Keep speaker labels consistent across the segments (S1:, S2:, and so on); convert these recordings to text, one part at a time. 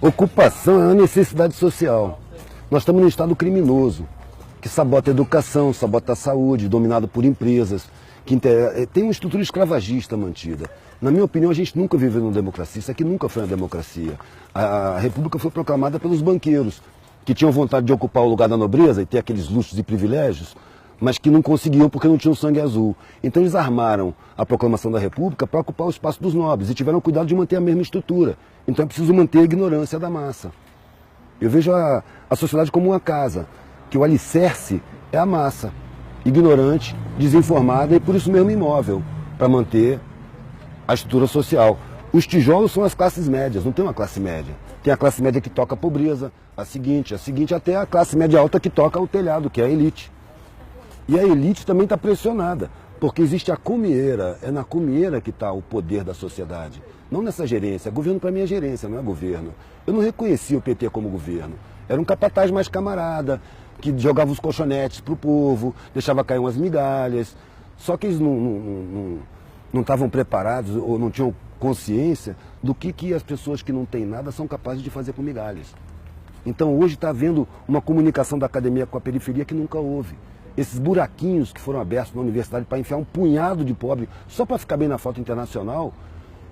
S1: Ocupação é uma necessidade social. Nós estamos num estado criminoso, que sabota a educação, sabota a saúde, dominado por empresas, tem uma estrutura escravagista mantida. Na minha opinião, a gente nunca viveu numa democracia, isso aqui nunca foi uma democracia. A República foi proclamada pelos banqueiros, que tinham vontade de ocupar o lugar da nobreza e ter aqueles luxos e privilégios, mas que não conseguiam porque não tinham sangue azul. Então eles armaram a proclamação da República para ocupar o espaço dos nobres e tiveram cuidado de manter a mesma estrutura. Então é preciso manter a ignorância da massa. Eu vejo a sociedade como uma casa, que o alicerce é a massa, ignorante, desinformada e por isso mesmo imóvel, para manter a estrutura social. Os tijolos são as classes médias, não tem uma classe média. Tem a classe média que toca a pobreza, a seguinte até a classe média alta que toca o telhado, que é a elite. E a elite também está pressionada, porque existe a comieira, é na comieira que está o poder da sociedade. Não nessa gerência, governo para mim é gerência, não é governo. Eu não reconhecia o PT como governo. Era um capataz mais camarada, que jogava os colchonetes para o povo, deixava cair umas migalhas. Só que eles não estavam preparados ou não tinham consciência do que as pessoas que não têm nada são capazes de fazer com migalhas. Então hoje está havendo uma comunicação da academia com a periferia que nunca houve. Esses buraquinhos que foram abertos na universidade para enfiar um punhado de pobre só para ficar bem na foto internacional,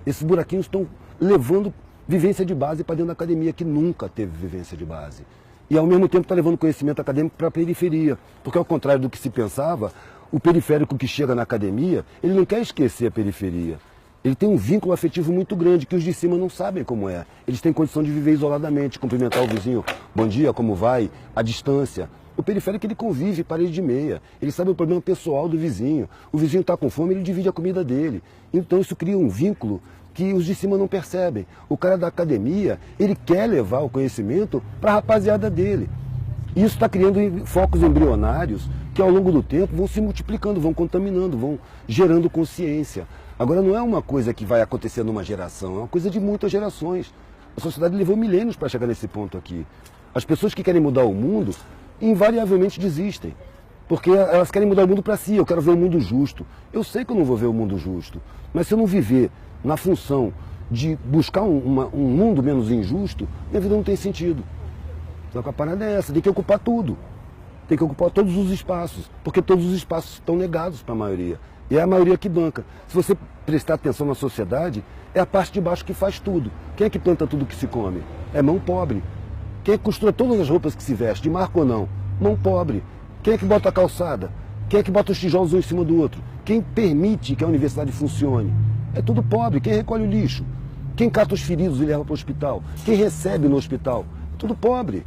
S1: esses buraquinhos estão levando vivência de base para dentro da academia, que nunca teve vivência de base. E ao mesmo tempo está levando conhecimento acadêmico para a periferia, porque ao contrário do que se pensava, o periférico que chega na academia, ele não quer esquecer a periferia. Ele tem um vínculo afetivo muito grande, que os de cima não sabem como é. Eles têm condição de viver isoladamente, cumprimentar o vizinho, bom dia, como vai, à distância. O periférico ele convive parede de meia, ele sabe o problema pessoal do vizinho. O vizinho está com fome, ele divide a comida dele. Então isso cria um vínculo que os de cima não percebem. O cara da academia, ele quer levar o conhecimento para a rapaziada dele. Isso está criando focos embrionários que ao longo do tempo vão se multiplicando, vão contaminando, vão gerando consciência. Agora não é uma coisa que vai acontecer numa geração, é uma coisa de muitas gerações. A sociedade levou milênios para chegar nesse ponto aqui. As pessoas que querem mudar o mundo, invariavelmente desistem. Porque elas querem mudar o mundo para si, eu quero ver o mundo justo. Eu sei que eu não vou ver o mundo justo, mas se eu não viver na função de buscar um mundo menos injusto, minha vida não tem sentido. Então a parada é essa, tem que ocupar tudo. Tem que ocupar todos os espaços, porque todos os espaços estão negados para a maioria. E é a maioria que banca. Se você prestar atenção na sociedade, é a parte de baixo que faz tudo. Quem é que planta tudo que se come? É mão pobre. Quem é que costura todas as roupas que se veste, de marca ou não? Mão pobre. Quem é que bota a calçada? Quem é que bota os tijolos um em cima do outro? Quem permite que a universidade funcione? É tudo pobre. Quem recolhe o lixo? Quem cata os feridos e leva para o hospital? Quem recebe no hospital? É tudo pobre.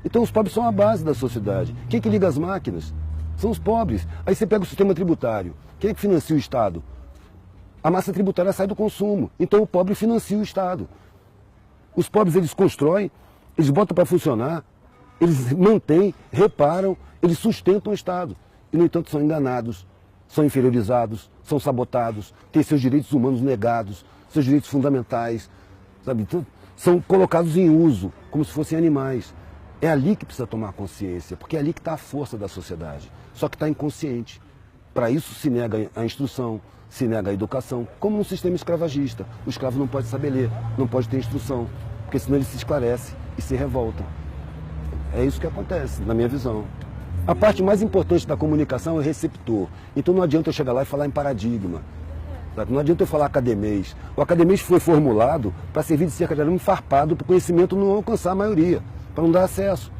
S1: Então os pobres são a base da sociedade. Quem é que liga as máquinas? São os pobres. Aí você pega o sistema tributário. Quem é que financia o Estado? A massa tributária sai do consumo. Então o pobre financia o Estado. Os pobres eles constroem, eles botam para funcionar, eles mantêm, reparam, eles sustentam o Estado. E, no entanto, são enganados, são inferiorizados, são sabotados, têm seus direitos humanos negados, seus direitos fundamentais, sabe? Então, são colocados em uso, como se fossem animais. É ali que precisa tomar consciência, porque é ali que está a força da sociedade. Só que está inconsciente. Para isso se nega a instrução, se nega a educação, como num sistema escravagista. O escravo não pode saber ler, não pode ter instrução, porque senão ele se esclarece e se revolta. É isso que acontece, na minha visão. A parte mais importante da comunicação é o receptor. Então não adianta eu chegar lá e falar em paradigma. Sabe? Não adianta eu falar academês. O academês foi formulado para servir de cerca de arame farpado para o conhecimento não alcançar a maioria, para não dar acesso.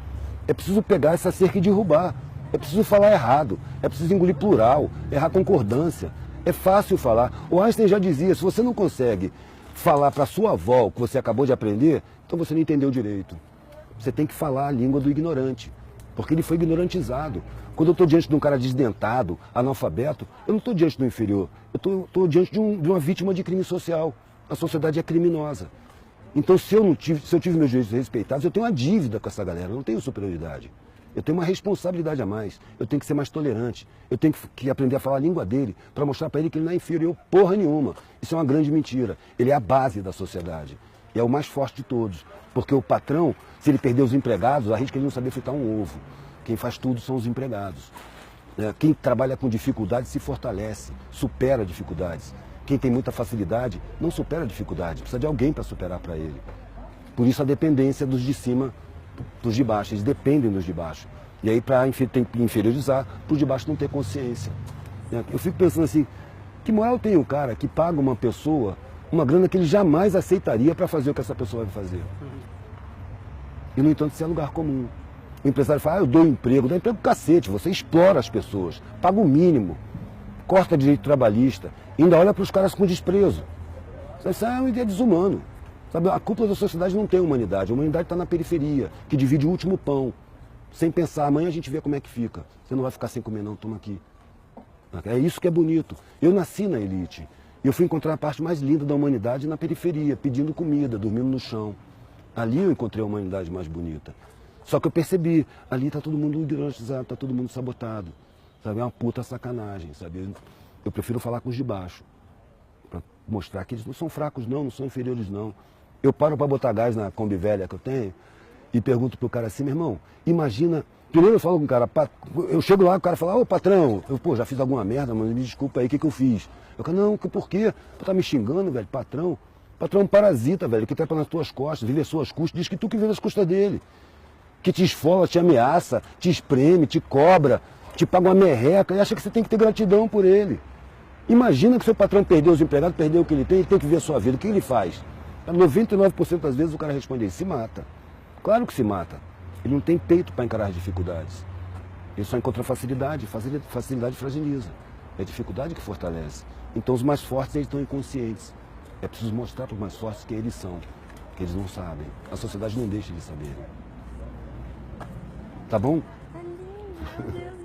S1: É preciso pegar essa cerca e derrubar. É preciso falar errado. É preciso engolir plural, errar concordância. É fácil falar. O Einstein já dizia, se você não consegue falar para sua avó o que você acabou de aprender, então você não entendeu direito. Você tem que falar a língua do ignorante, porque ele foi ignorantizado. Quando eu estou diante de um cara desdentado, analfabeto, eu não estou diante do inferior, eu estou diante de uma vítima de crime social. A sociedade é criminosa. Então, se eu tive meus direitos respeitados, eu tenho uma dívida com essa galera, eu não tenho superioridade. Eu tenho uma responsabilidade a mais, eu tenho que ser mais tolerante, eu tenho que aprender a falar a língua dele, para mostrar para ele que ele não é inferior porra nenhuma. Isso é uma grande mentira. Ele é a base da sociedade. E é o mais forte de todos. Porque o patrão, se ele perder os empregados, arrisca ele não saber fritar um ovo. Quem faz tudo são os empregados. Quem trabalha com dificuldade se fortalece, supera dificuldades. Quem tem muita facilidade não supera dificuldade, precisa de alguém para superar para ele. Por isso a dependência dos de cima dos de baixo, eles dependem dos de baixo. E aí tem que inferiorizar, para os de baixo não ter consciência. Eu fico pensando assim, que moral tem o cara que paga uma pessoa uma grana que ele jamais aceitaria para fazer o que essa pessoa vai fazer? E, no entanto, isso é lugar comum. O empresário fala, eu dou emprego cacete, você explora as pessoas, paga o mínimo, corta direito trabalhista, ainda olha para os caras com desprezo. Isso é uma ideia desumana. Sabe, a cúpula da sociedade não tem humanidade, a humanidade está na periferia, que divide o último pão, sem pensar, amanhã a gente vê como é que fica. Você não vai ficar sem comer não, toma aqui. É isso que é bonito. Eu nasci na elite. E eu fui encontrar a parte mais linda da humanidade na periferia, pedindo comida, dormindo no chão. Ali eu encontrei a humanidade mais bonita. Só que eu percebi, ali está todo mundo ideologizado, está todo mundo sabotado. Sabe? É uma puta sacanagem, sabe? Eu prefiro falar com os de baixo, para mostrar que eles não são fracos não são inferiores não. Eu paro para botar gás na Kombi velha que eu tenho e pergunto pro cara assim, meu irmão, imagina... Primeiro eu falo com o cara, eu chego lá, o cara fala, ô patrão, eu já fiz alguma merda, mas me desculpa aí, o que eu fiz? Eu falo, não, por quê? Tu tá me xingando, velho, patrão? Patrão é um parasita, velho, que trepa nas tuas costas, vive às suas custas, diz que tu que vive às custas dele. Que te esfola, te ameaça, te espreme, te cobra, te paga uma merreca e acha que você tem que ter gratidão por ele. Imagina que seu patrão perdeu os empregados, perdeu o que ele tem que viver a sua vida. O que ele faz? 99% das vezes o cara responde, ele se mata. Claro que se mata. Ele não tem peito para encarar as dificuldades. Ele só encontra facilidade. Facilidade fragiliza. É a dificuldade que fortalece. Então os mais fortes eles estão inconscientes. É preciso mostrar para os mais fortes quem eles são. Que eles não sabem. A sociedade não deixa eles saberem. Tá bom?
S2: Tá lindo, meu Deus.